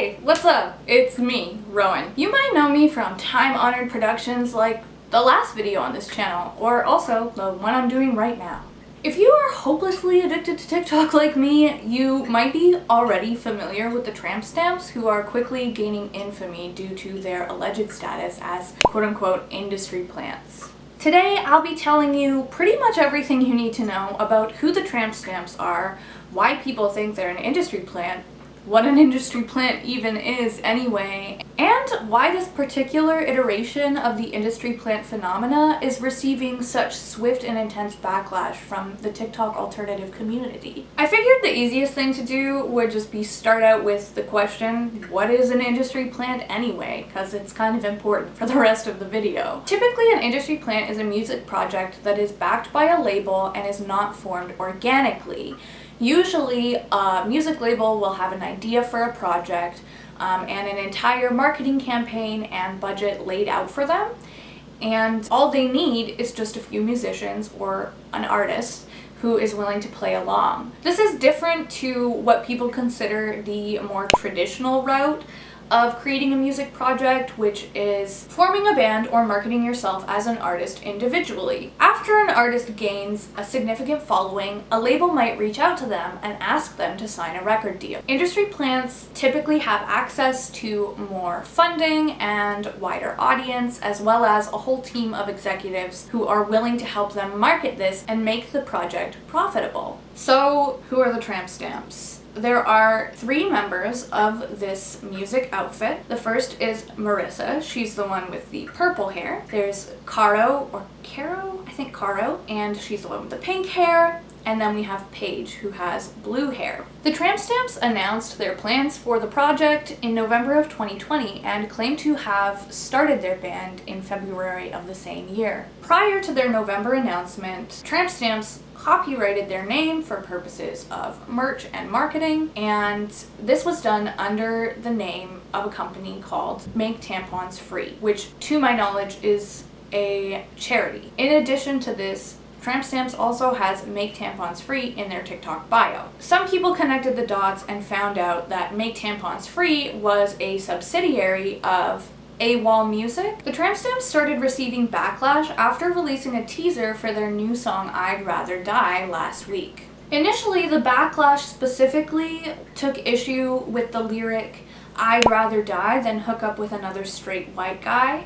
Hey, what's up? It's me, Rowan. You might know me from time-honored productions like the last video on this channel, or also the one I'm doing right now. If you are hopelessly addicted to TikTok like me, you might be already familiar with the tramp stamps, who are quickly gaining infamy due to their alleged status as quote-unquote industry plants. Today, I'll be telling you pretty much everything you need to know about who the tramp stamps are, why people think they're an industry plant, what an industry plant even is anyway, and why this particular iteration of the industry plant phenomena is receiving such swift and intense backlash from the TikTok alternative community. I figured the easiest thing to do would just be start out with the question, what is an industry plant anyway? Because it's kind of important for the rest of the video. Typically, an industry plant is a music project that is backed by a label and is not formed organically. Usually, a music label will have an idea for a project and an entire marketing campaign and budget laid out for them, and all they need is just a few musicians or an artist who is willing to play along. This is different to what people consider the more traditional route of creating a music project, which is forming a band or marketing yourself as an artist individually. After an artist gains a significant following, a label might reach out to them and ask them to sign a record deal. Industry plants typically have access to more funding and wider audience, as well as a whole team of executives who are willing to help them market this and make the project profitable. So, who are the tramp stamps? There are 3 members of this music outfit. The first is Marissa. She's the one with the purple hair. There's Caro, I think Caro, and she's the one with the pink hair. And then we have Paige, who has blue hair. The tramp stamps announced their plans for the project in November of 2020 and claimed to have started their band in February of the same year. Prior to their November announcement, tramp stamps copyrighted their name for purposes of merch and marketing, and this was done under the name of a company called Make Tampons Free, which to my knowledge is a charity. In addition to this, tramp stamps also has Make Tampons Free in their TikTok bio. Some people connected the dots and found out that Make Tampons Free was a subsidiary of AWOL Music. The tramp stamps started receiving backlash after releasing a teaser for their new song I'd Rather Die last week. Initially, the backlash specifically took issue with the lyric I'd rather die than hook up with another straight white guy.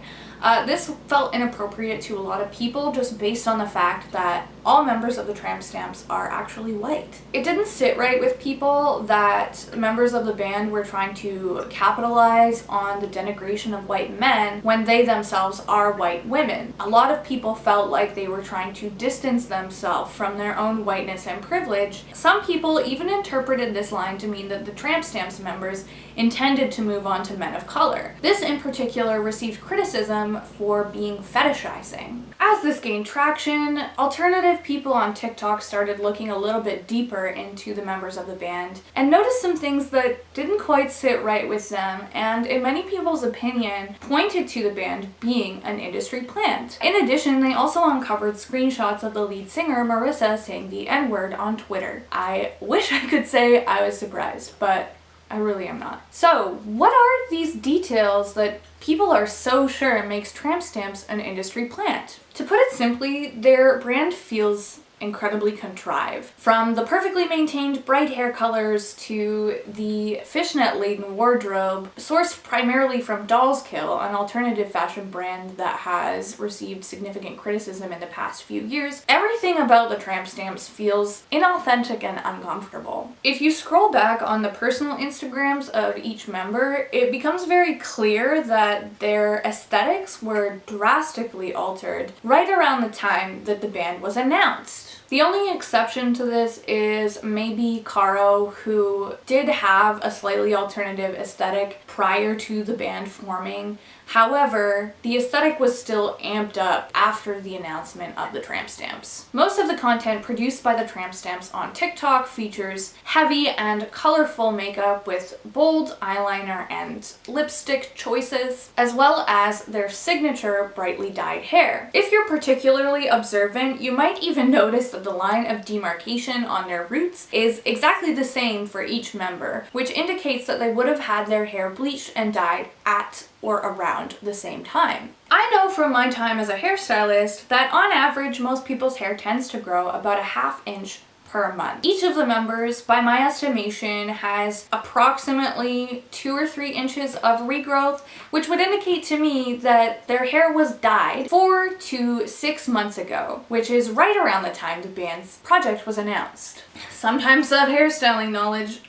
This felt inappropriate to a lot of people just based on the fact that all members of the tramp stamps are actually white. It didn't sit right with people that members of the band were trying to capitalize on the denigration of white men when they themselves are white women. A lot of people felt like they were trying to distance themselves from their own whiteness and privilege. Some people even interpreted this line to mean that the tramp stamps members intended to move on to men of color. This in particular received criticism for being fetishizing. As this gained traction, alternative people on TikTok started looking a little bit deeper into the members of the band and noticed some things that didn't quite sit right with them, and in many people's opinion, pointed to the band being an industry plant. In addition, they also uncovered screenshots of the lead singer, Marissa, saying the N-word on Twitter. I wish I could say I was surprised, but I really am not. So, what are these details that people are so sure makes tramp stamps an industry plant? To put it simply, their brand feels incredibly contrived. From the perfectly maintained bright hair colors to the fishnet-laden wardrobe, sourced primarily from Doll's Kill, an alternative fashion brand that has received significant criticism in the past few years, everything about the tramp stamps feels inauthentic and uncomfortable. If you scroll back on the personal Instagrams of each member, it becomes very clear that their aesthetics were drastically altered right around the time that the band was announced. The only exception to this is maybe Caro, who did have a slightly alternative aesthetic prior to the band forming. However, the aesthetic was still amped up after the announcement of the tramp stamps. Most of the content produced by the tramp stamps on TikTok features heavy and colorful makeup with bold eyeliner and lipstick choices, as well as their signature brightly dyed hair. If you're particularly observant, you might even notice that the line of demarcation on their roots is exactly the same for each member, which indicates that they would have had their hair bleached and dyed at or around the same time. I know from my time as a hairstylist that on average most people's hair tends to grow about a ½ inch per month. Each of the members, by my estimation, has approximately 2 or 3 inches of regrowth, which would indicate to me that their hair was dyed 4 to 6 months ago, which is right around the time the band's project was announced. Sometimes that hairstyling knowledge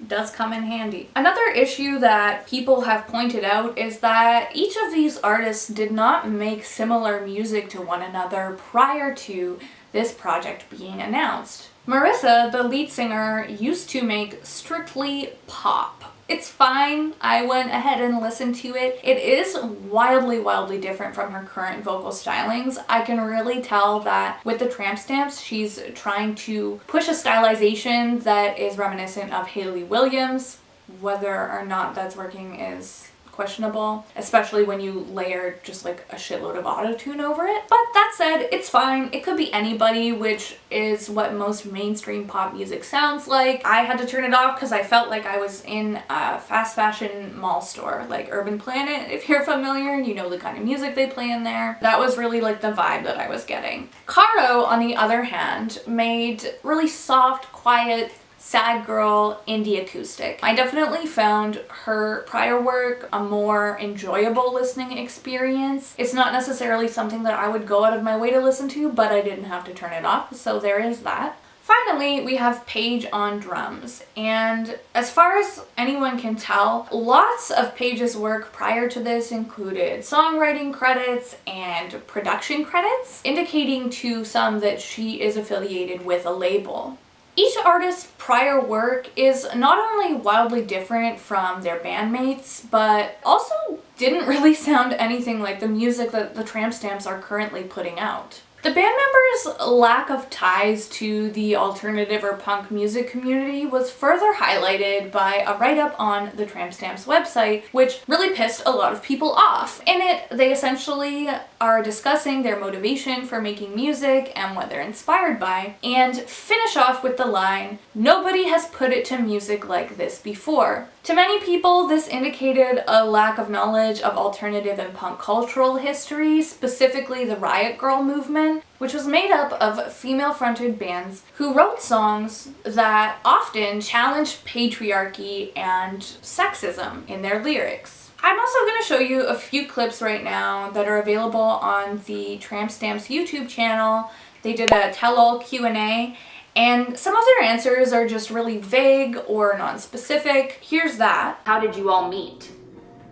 does come in handy. Another issue that people have pointed out is that each of these artists did not make similar music to one another prior to this project being announced. Marissa, the lead singer, used to make strictly pop. It's fine. I went ahead and listened to it. It is wildly different from her current vocal stylings. I can really tell that with the tramp stamps, she's trying to push a stylization that is reminiscent of Hayley Williams. Whether or not that's working is questionable, especially when you layer just like a shitload of auto-tune over it. But that said, it's fine. It could be anybody, which is what most mainstream pop music sounds like. I had to turn it off because I felt like I was in a fast fashion mall store, like Urban Planet, if you're familiar and you know the kind of music they play in there. That was really like the vibe that I was getting. Caro, on the other hand, made really soft, quiet, sad girl indie acoustic. I definitely found her prior work a more enjoyable listening experience. It's not necessarily something that I would go out of my way to listen to, but I didn't have to turn it off, so there is that. Finally, we have Paige on drums, and as far as anyone can tell, lots of Paige's work prior to this included songwriting credits and production credits, indicating to some that she is affiliated with a label. Each artist's prior work is not only wildly different from their bandmates, but also didn't really sound anything like the music that the Tramp Stamps are currently putting out. The band members' lack of ties to the alternative or punk music community was further highlighted by a write-up on the Tramp Stamps website, which really pissed a lot of people off. In it, they essentially are discussing their motivation for making music and what they're inspired by, and finish off with the line, "Nobody has put it to music like this before." To many people, this indicated a lack of knowledge of alternative and punk cultural history, specifically the Riot Grrrl movement, which was made up of female-fronted bands who wrote songs that often challenged patriarchy and sexism in their lyrics. I'm also going to show you a few clips right now that are available on the Tramp Stamps YouTube channel. They did a tell-all Q&A, and some of their answers are just really vague or non-specific. Here's that. How did you all meet?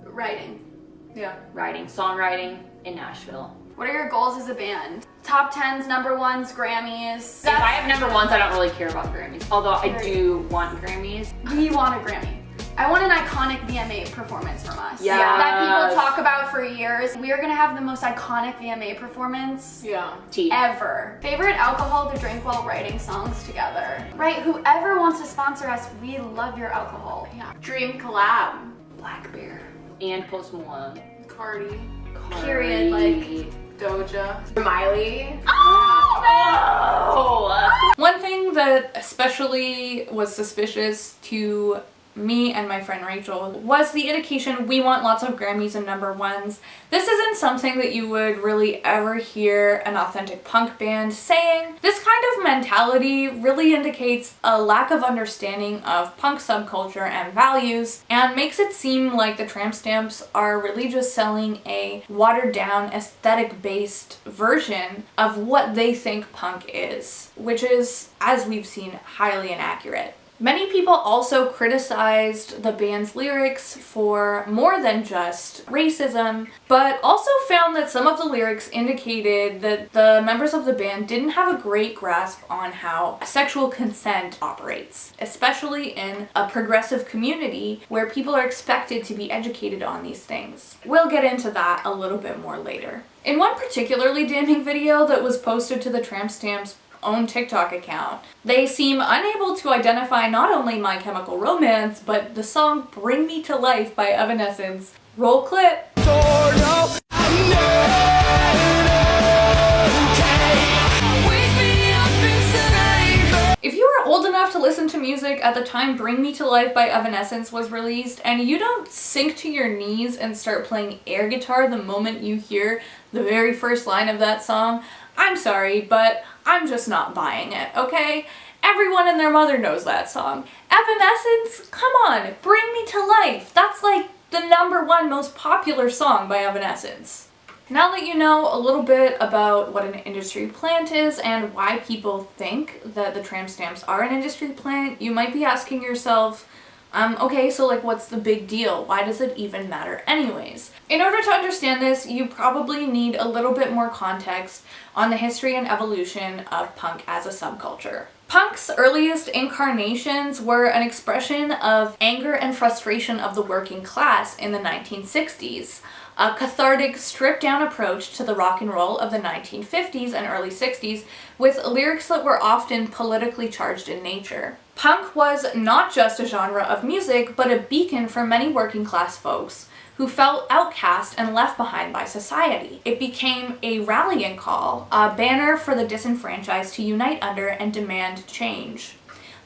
Writing. Yeah. Writing, songwriting in Nashville. What are your goals as a band? Top 10s, number 1s, Grammys. If I have number 1s, I don't really care about Grammys. Although I do want Grammys. We want a Grammy. I want an iconic VMA performance from us. Yes. That people talk about for years. We are gonna have the most iconic VMA performance ever. Favorite alcohol to drink while writing songs together. Right, whoever wants to sponsor us, we love your alcohol. Yeah. Dream collab. Black Bear. And Post Malone. Cardi. Period, like Doja. Miley. Oh, no! One thing that especially was suspicious to me and my friend Rachel was the indication we want lots of Grammys and number 1s. This isn't something that you would really ever hear an authentic punk band saying. This kind of mentality really indicates a lack of understanding of punk subculture and values, and makes it seem like the Tramp Stamps are really just selling a watered down aesthetic based version of what they think punk is, which is, as we've seen, highly inaccurate. Many people also criticized the band's lyrics for more than just racism, but also found that some of the lyrics indicated that the members of the band didn't have a great grasp on how sexual consent operates, especially in a progressive community where people are expected to be educated on these things. We'll get into that a little bit more later. In one particularly damning video that was posted to the Tramp Stamps' own TikTok account, they seem unable to identify not only My Chemical Romance, but the song Bring Me to Life by Evanescence. Roll clip. old enough to listen to music at the time Bring Me to Life by Evanescence was released, and you don't sink to your knees and start playing air guitar the moment you hear the very first line of that song, I'm sorry, but I'm just not buying it, okay? Everyone and their mother knows that song. Evanescence? Come on, Bring Me to Life. That's like the #1 most popular song by Evanescence. Now that you know a little bit about what an industry plant is and why people think that the tramp stamps are an industry plant, you might be asking yourself, okay, so like what's the big deal? Why does it even matter anyways? In order to understand this, you probably need a little bit more context on the history and evolution of punk as a subculture. Punk's earliest incarnations were an expression of anger and frustration of the working class in the 1960s, a cathartic, stripped-down approach to the rock and roll of the 1950s and early 60s, with lyrics that were often politically charged in nature. Punk was not just a genre of music, but a beacon for many working-class folks who felt outcast and left behind by society. It became a rallying call, a banner for the disenfranchised to unite under and demand change.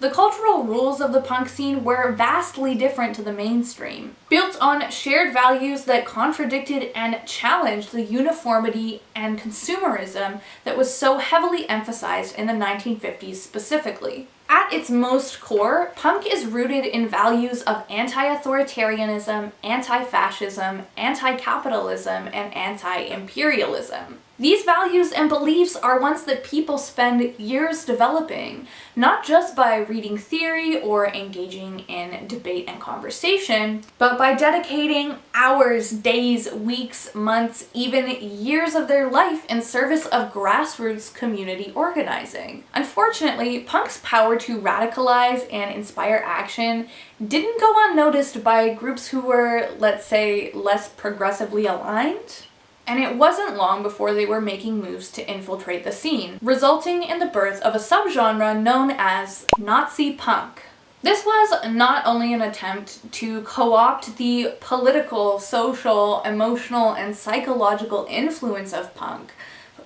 The cultural rules of the punk scene were vastly different to the mainstream, built on shared values that contradicted and challenged the uniformity and consumerism that was so heavily emphasized in the 1950s specifically. At its most core, punk is rooted in values of anti-authoritarianism, anti-fascism, anti-capitalism, and anti-imperialism. These values and beliefs are ones that people spend years developing, not just by reading theory or engaging in debate and conversation, but by dedicating hours, days, weeks, months, even years of their life in service of grassroots community organizing. Unfortunately, punk's power to radicalize and inspire action didn't go unnoticed by groups who were, let's say, less progressively aligned. And it wasn't long before they were making moves to infiltrate the scene, resulting in the birth of a subgenre known as Nazi punk. This was not only an attempt to co-opt the political, social, emotional, and psychological influence of punk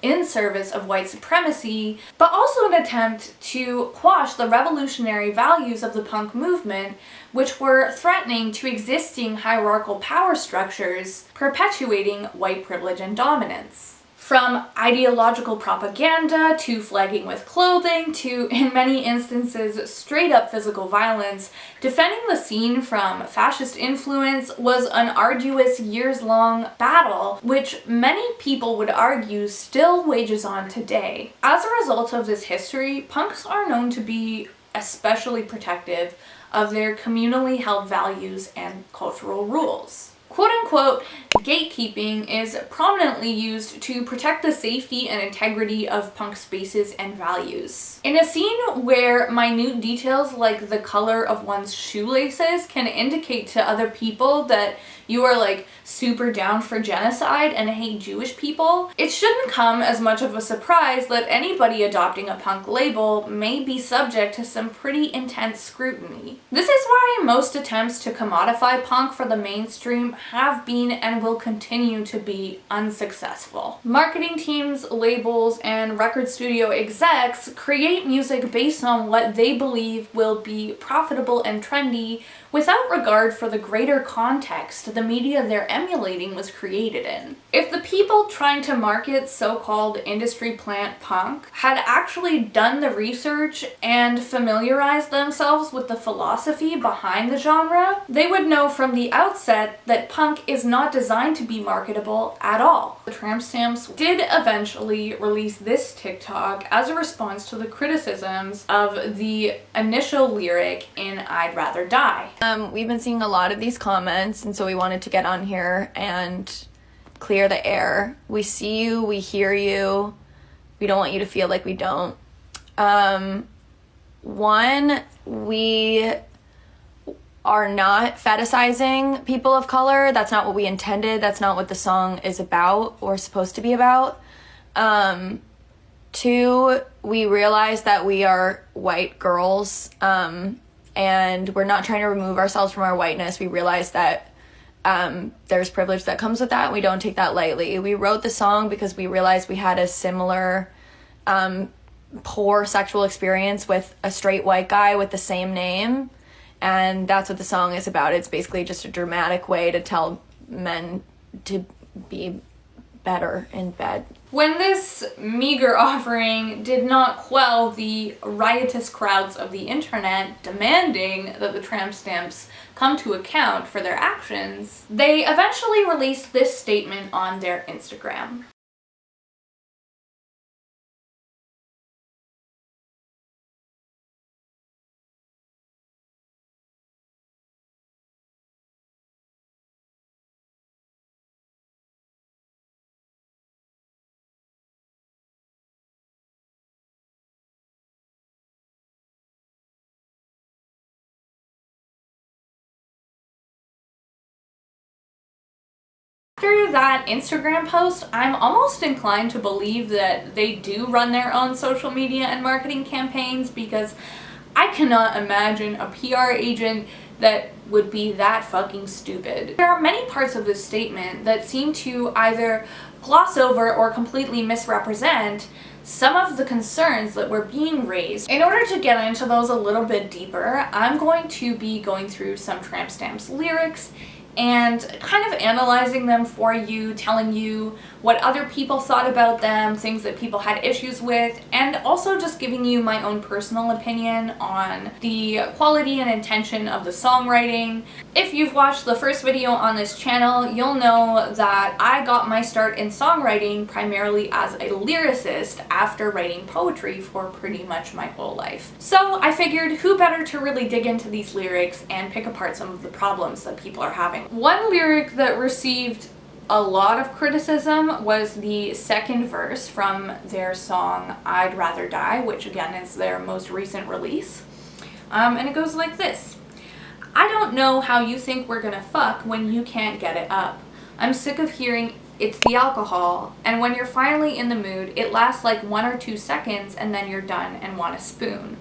in service of white supremacy, but also an attempt to quash the revolutionary values of the punk movement, which were threatening to existing hierarchical power structures, perpetuating white privilege and dominance. From ideological propaganda, to flagging with clothing, to, in many instances, straight-up physical violence, defending the scene from fascist influence was an arduous, years-long battle, which many people would argue still wages on today. As a result of this history, punks are known to be especially protective of their communally held values and cultural rules. Quote-unquote, gatekeeping is prominently used to protect the safety and integrity of punk spaces and values. In a scene where minute details like the color of one's shoelaces can indicate to other people that you are like super down for genocide and hate Jewish people, it shouldn't come as much of a surprise that anybody adopting a punk label may be subject to some pretty intense scrutiny. This is why most attempts to commodify punk for the mainstream have been and will continue to be unsuccessful. Marketing teams, labels, and record studio execs create music based on what they believe will be profitable and trendy without regard for the greater context the media they're emulating was created in. If the people trying to market so-called industry plant punk had actually done the research and familiarized themselves with the philosophy behind the genre, they would know from the outset that punk is not designed to be marketable at all. The tramp stamps did eventually release this TikTok as a response to the criticisms of the initial lyric in I'd Rather Die. We've been seeing a lot of these comments, and so we wanted to get on here and clear the air. We see you, we hear you, we don't want you to feel like we don't. One, we are not fetishizing people of color. That's not what we intended. That's not what the song is about or supposed to be about. Two, we realize that we are white girls, and we're not trying to remove ourselves from our whiteness. We realize that there's privilege that comes with that, and we don't take that lightly. We wrote the song because we realized we had a similar poor sexual experience with a straight white guy with the same name. And that's what the song is about. It's basically just a dramatic way to tell men to be better in bed. When this meager offering did not quell the riotous crowds of the internet demanding that the tramp stamps come to account for their actions, they eventually released this statement on their Instagram. After that Instagram post, I'm almost inclined to believe that they do run their own social media and marketing campaigns, because I cannot imagine a PR agent that would be that fucking stupid. There are many parts of this statement that seem to either gloss over or completely misrepresent some of the concerns that were being raised. In order to get into those a little bit deeper, I'm going to be going through some tramp stamps lyrics and kind of analyzing them for you, telling you what other people thought about them, things that people had issues with, and also just giving you my own personal opinion on the quality and intention of the songwriting. If you've watched the first video on this channel, you'll know that I got my start in songwriting primarily as a lyricist after writing poetry for pretty much my whole life. So I figured who better to really dig into these lyrics and pick apart some of the problems that people are having. One lyric that received a lot of criticism was the second verse from their song I'd Rather Die, which again is their most recent release. And it goes like this. I don't know how you think we're gonna fuck when you can't get it up. I'm sick of hearing it's the alcohol, and when you're finally in the mood, it lasts like 1 or 2 seconds and then you're done and want a spoon.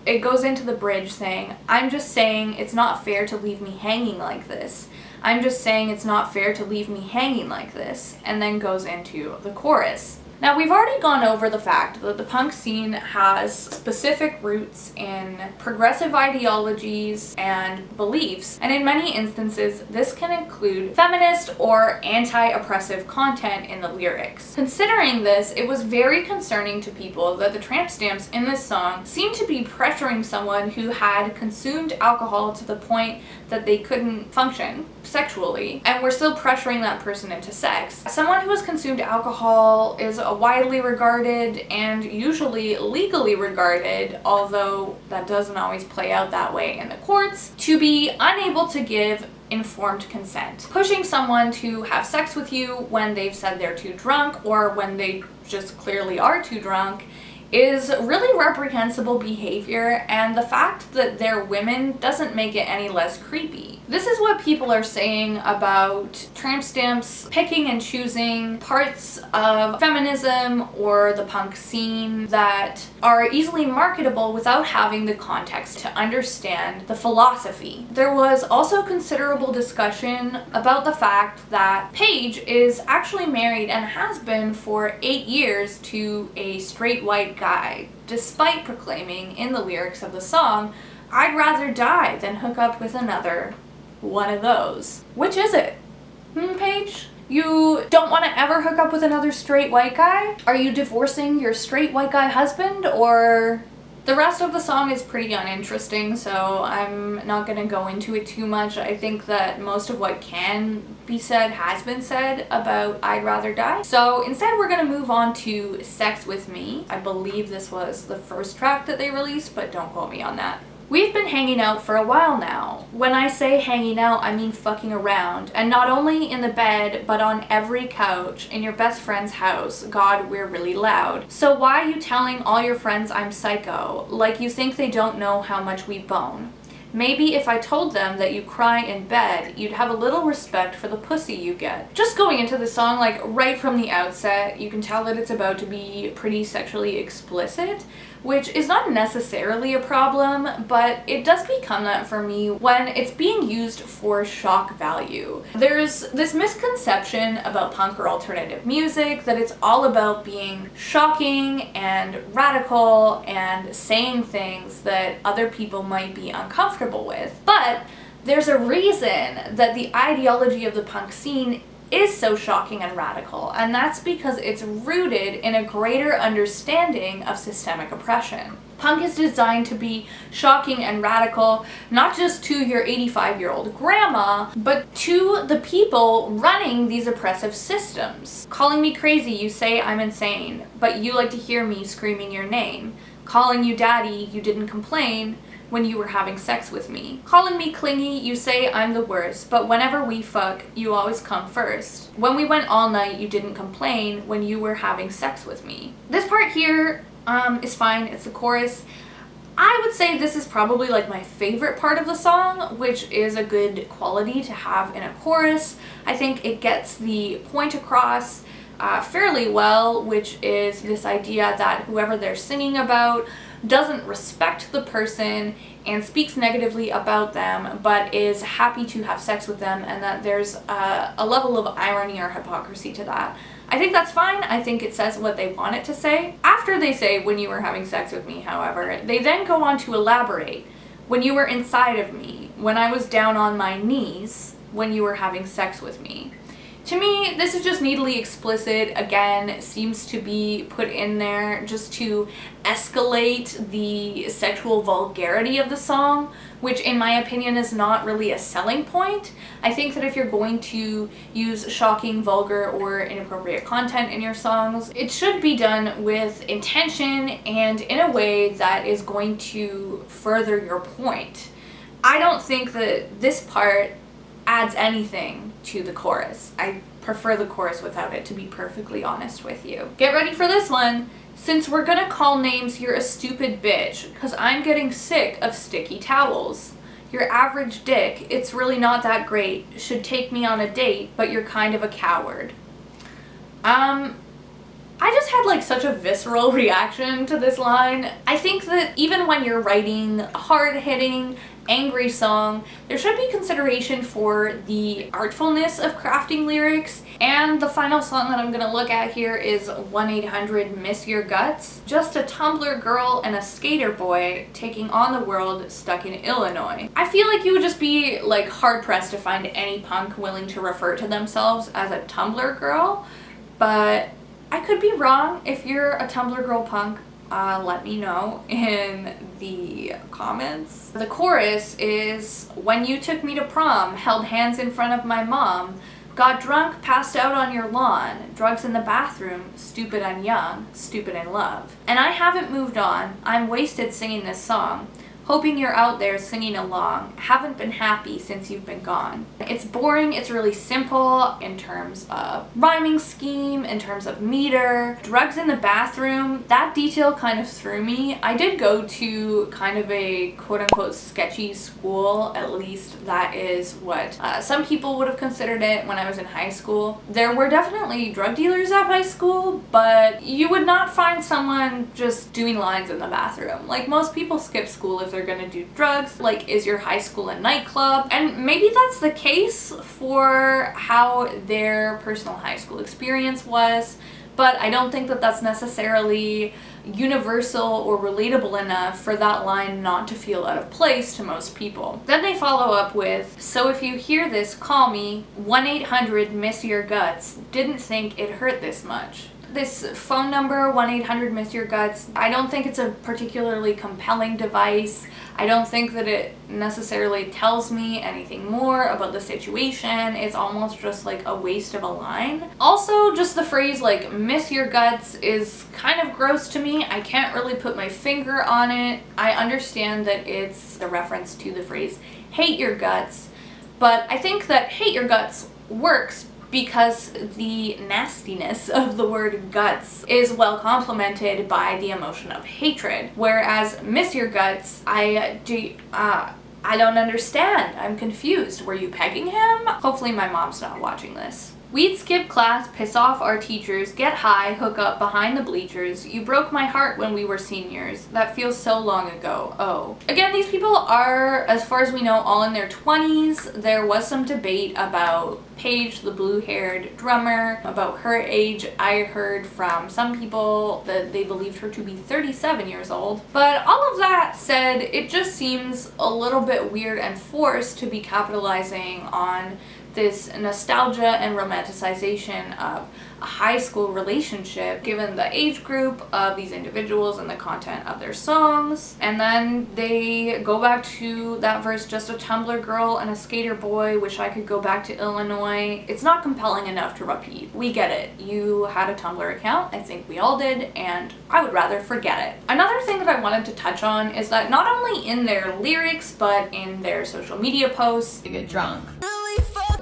It goes into the bridge saying, I'm just saying it's not fair to leave me hanging like this. I'm just saying it's not fair to leave me hanging like this, and then goes into the chorus. Now, we've already gone over the fact that the punk scene has specific roots in progressive ideologies and beliefs, and in many instances, this can include feminist or anti-oppressive content in the lyrics. Considering this, it was very concerning to people that the tramp stamps in this song seemed to be pressuring someone who had consumed alcohol to the point that they couldn't function sexually, and we're still pressuring that person into sex. Someone who has consumed alcohol is a widely regarded and usually legally regarded, although that doesn't always play out that way in the courts, to be unable to give informed consent. Pushing someone to have sex with you when they've said they're too drunk or when they just clearly are too drunk is really reprehensible behavior, and the fact that they're women doesn't make it any less creepy. This is what people are saying about tramp stamps picking and choosing parts of feminism or the punk scene that are easily marketable without having the context to understand the philosophy. There was also considerable discussion about the fact that Paige is actually married and has been for 8 years to a straight white guy, despite proclaiming in the lyrics of the song, I'd rather die than hook up with another one of those. Which is it? Paige? You don't want to ever hook up with another straight white guy? Are you divorcing your straight white guy husband, or... The rest of the song is pretty uninteresting, so I'm not going to go into it too much. I think that most of what can be said has been said about I'd Rather Die. So instead we're going to move on to Sex With Me. I believe this was the first track that they released, but don't quote me on that. We've been hanging out for a while now. When I say hanging out, I mean fucking around. And not only in the bed, but on every couch in your best friend's house. God, we're really loud. So why are you telling all your friends I'm psycho? Like you think they don't know how much we bone. Maybe if I told them that you cry in bed, you'd have a little respect for the pussy you get. Just going into the song, like right from the outset, you can tell that it's about to be pretty sexually explicit, which is not necessarily a problem, but it does become that for me when it's being used for shock value. There's this misconception about punk or alternative music that it's all about being shocking and radical and saying things that other people might be uncomfortable with. But there's a reason that the ideology of the punk scene is so shocking and radical, and that's because it's rooted in a greater understanding of systemic oppression. Punk is designed to be shocking and radical, not just to your 85-year-old grandma, but to the people running these oppressive systems. Calling me crazy, you say I'm insane, but you like to hear me screaming your name. Calling you daddy, you didn't complain when you were having sex with me. Calling me clingy, you say I'm the worst, but whenever we fuck, you always come first. When we went all night, you didn't complain when you were having sex with me. This part here is fine, it's the chorus. I would say this is probably like my favorite part of the song, which is a good quality to have in a chorus. I think it gets the point across fairly well, which is this idea that whoever they're singing about doesn't respect the person and speaks negatively about them, but is happy to have sex with them, and that there's a level of irony or hypocrisy to that. I think that's fine. I think it says what they want it to say. After they say, when you were having sex with me, however, they then go on to elaborate. When you were inside of me, when I was down on my knees, when you were having sex with me. To me, this is just neatly explicit. Again, seems to be put in there just to escalate the sexual vulgarity of the song, which in my opinion is not really a selling point. I think that if you're going to use shocking, vulgar, or inappropriate content in your songs, it should be done with intention and in a way that is going to further your point. I don't think that this part adds anything to the chorus. I prefer the chorus without it, to be perfectly honest with you. Get ready for this one. Since we're gonna call names, you're a stupid bitch, cause I'm getting sick of sticky towels. Your average dick, it's really not that great, should take me on a date, but you're kind of a coward. I just had like such a visceral reaction to this line. I think that even when you're writing a hard-hitting, angry song, there should be consideration for the artfulness of crafting lyrics. And the final song that I'm gonna look at here is 1-800-MISS YOUR GUTS. Just a Tumblr girl and a skater boy taking on the world stuck in Illinois. I feel like you would just be like hard-pressed to find any punk willing to refer to themselves as a Tumblr girl, but I could be wrong. If you're a Tumblr girl punk, let me know in the comments. The chorus is, when you took me to prom, held hands in front of my mom, got drunk, passed out on your lawn, drugs in the bathroom, stupid and young, stupid in love. And I haven't moved on, I'm wasted singing this song. Hoping you're out there singing along. Haven't been happy since you've been gone. It's boring, it's really simple in terms of rhyming scheme, in terms of meter. Drugs in the bathroom, that detail kind of threw me. I did go to kind of a quote-unquote sketchy school, at least that is what some people would have considered it when I was in high school. There were definitely drug dealers at my school, but you would not find someone just doing lines in the bathroom. Like, most people skip school if they're gonna do drugs. Like, is your high school a nightclub? And maybe that's the case for how their personal high school experience was, but I don't think that that's necessarily universal or relatable enough for that line not to feel out of place to most people. Then they follow up with, so if you hear this, call me, 1-800-MISS YOUR GUTS, didn't think it hurt this much. This phone number, 1-800-MISS YOUR GUTS, I don't think it's a particularly compelling device. I don't think that it necessarily tells me anything more about the situation. It's almost just like a waste of a line. Also, just the phrase like miss your guts is kind of gross to me. I can't really put my finger on it. I understand that it's a reference to the phrase hate your guts, but I think that hate your guts works because the nastiness of the word guts is well complemented by the emotion of hatred. Whereas miss your guts, I don't understand. I'm confused. Were you pegging him? Hopefully my mom's not watching this. We'd skip class, piss off our teachers, get high, hook up behind the bleachers. You broke my heart when we were seniors. That feels so long ago. Oh. Again, these people are, as far as we know, all in their 20s. There was some debate about Paige, the blue-haired drummer, about her age. I heard from some people that they believed her to be 37 years old. But all of that said, it just seems a little bit weird and forced to be capitalizing on this nostalgia and romanticization of a high school relationship given the age group of these individuals and the content of their songs. And then they go back to that verse, just a Tumblr girl and a skater boy, wish I could go back to Illinois. It's not compelling enough to repeat. We get it. You had a Tumblr account, I think we all did, and I would rather forget it. Another thing that I wanted to touch on is that not only in their lyrics, but in their social media posts, You get drunk.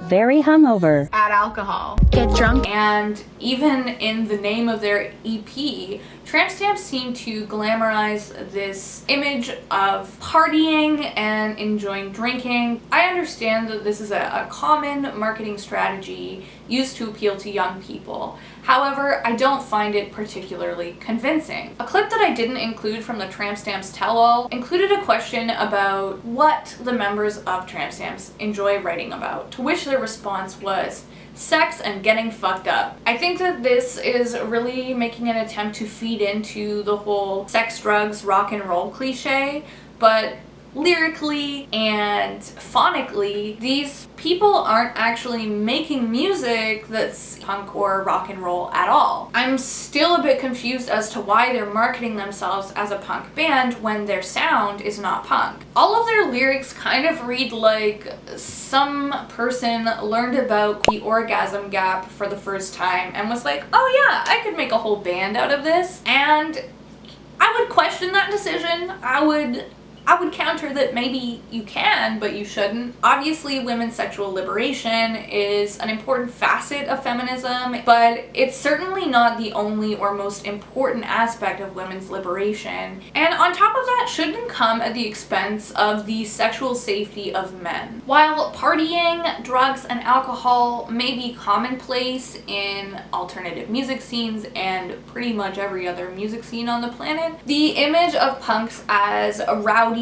Very hungover. Add alcohol. Get drunk. and even in the name of their EP, tramp stamps seem to glamorize this image of partying and enjoying drinking. I understand that this is a common marketing strategy used to appeal to young people. However, I don't find it particularly convincing. A clip that I didn't include from the Tramp Stamps tell-all included a question about what the members of Tramp Stamps enjoy writing about, to which their response was sex and getting fucked up. I think that this is really making an attempt to feed into the whole sex, drugs, rock and roll cliche, but lyrically and phonically, these people aren't actually making music that's punk or rock and roll at all. I'm still a bit confused as to why they're marketing themselves as a punk band when their sound is not punk. All of their lyrics kind of read like some person learned about the orgasm gap for the first time and was like, oh yeah, I could make a whole band out of this. And I would question that decision. I would counter that maybe you can, but you shouldn't. Obviously, women's sexual liberation is an important facet of feminism, but it's certainly not the only or most important aspect of women's liberation. And on top of that, shouldn't come at the expense of the sexual safety of men. While partying, drugs, and alcohol may be commonplace in alternative music scenes and pretty much every other music scene on the planet, the image of punks as a rowdy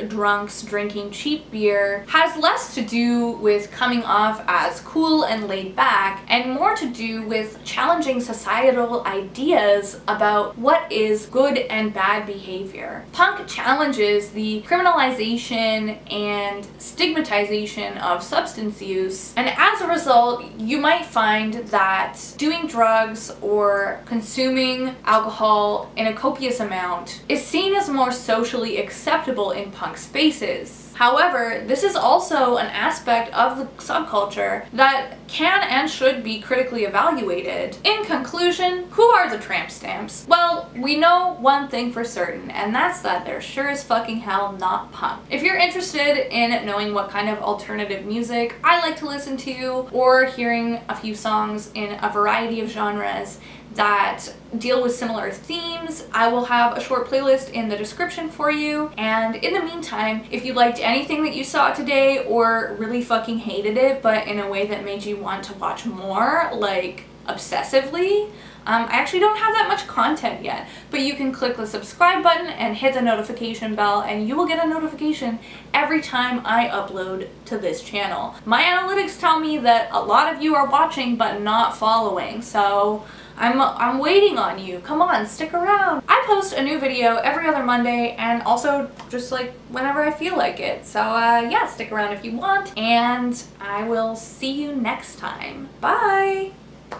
drunks drinking cheap beer has less to do with coming off as cool and laid back and more to do with challenging societal ideas about what is good and bad behavior. Punk challenges the criminalization and stigmatization of substance use, and as a result, you might find that doing drugs or consuming alcohol in a copious amount is seen as more socially acceptable in punk spaces. However, this is also an aspect of the subculture that can and should be critically evaluated. In conclusion, who are the Tramp Stamps? Well, we know one thing for certain, and that's that they're sure as fucking hell not punk. If you're interested in knowing what kind of alternative music I like to listen to, or hearing a few songs in a variety of genres that deal with similar themes, I will have a short playlist in the description for you. And in the meantime, if you liked anything that you saw today or really fucking hated it, but in a way that made you want to watch more, like obsessively, I actually don't have that much content yet, but you can click the subscribe button and hit the notification bell and you will get a notification every time I upload to this channel. My analytics tell me that a lot of you are watching but not following, so I'm waiting on you. Come on, stick around. I post a new video every other Monday and also just like whenever I feel like it. So yeah, stick around if you want, and I will see you next time. Bye!